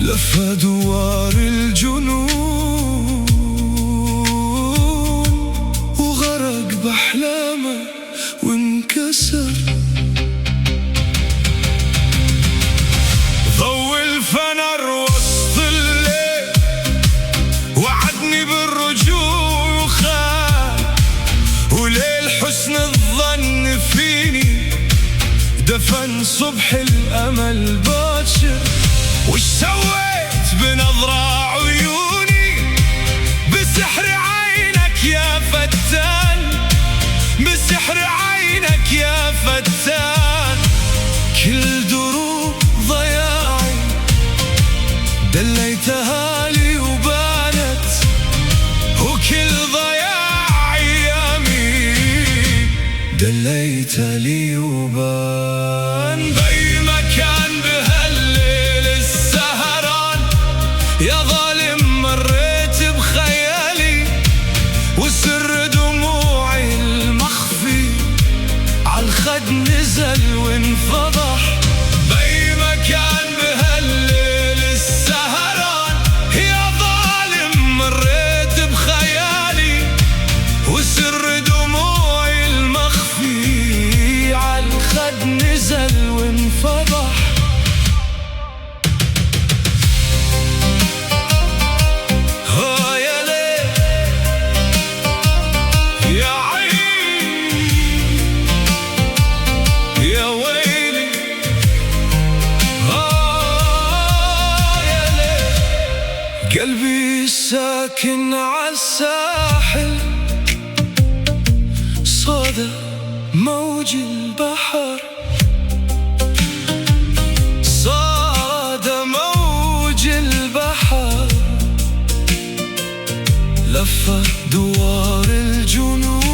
لف دوار الجنون وغرق بأحلامه وانكسر. ضوء الفنر وسط الليل وعدني بالرجوع وخان، وليل حسن الظن فيني دفن صبح الأمل باكر. وش سويت بنظرة عيوني بسحر عينك يا فتان، بسحر عينك يا فتان. كل دروب ضياعي دليتها لي وبانت، وكل ضياع أيامي دليتها لي وبان. بأي مكان بهالليل السهران يا ظالم مريت بخيالي، وسر دموعي المخفي عالخد نزل وانفضح. بأي مكان بهالليل السهران يا ظالم مريت بخيالي، وسر دموعي المخفي عالخد نزل وانفضح. قلبي ساكن عالساحل صدى موج البحر، صدى موج البحر. لف دوار الجنون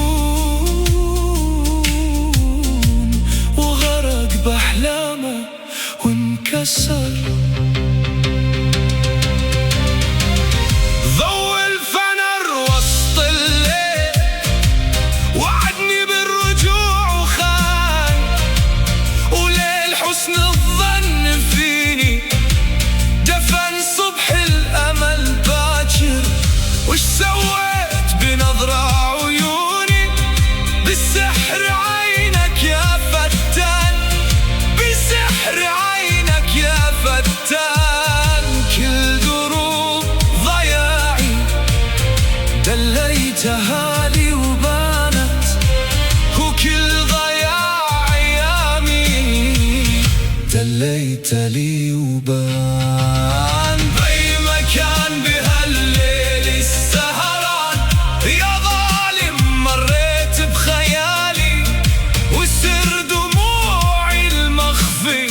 وغرق بأحلامه وانكسر. حسن الظن فيني دفن صبح الأمل باكر. وش سويت بنظرة عيوني بسحر عينك يا فتان، بسحر عينك يا فتان. كل دروب ضياعي دليتها لي وبانت، وكل دليت لي وبان. بأي مكان بهالليل السهران يا ظالم مريت بخيالي، وسر دموعي المخفي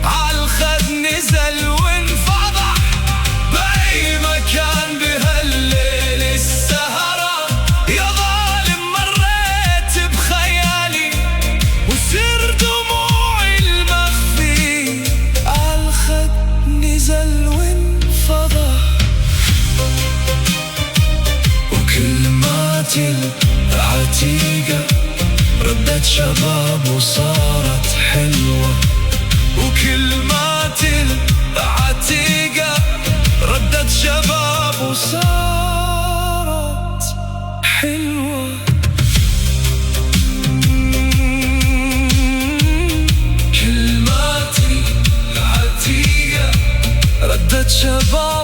عالخد نزل وانفضح. بأي مكان بهالليل السهران يا ظالم مريت بخيالي، وسر دموعي نزل وانفضح. وكلماتي العتيقة ردت شباب وصارت حلوة، وكلماتي العتيقة ردت شباب وصارت حلوة. كلماتي العتيقة ردت شباب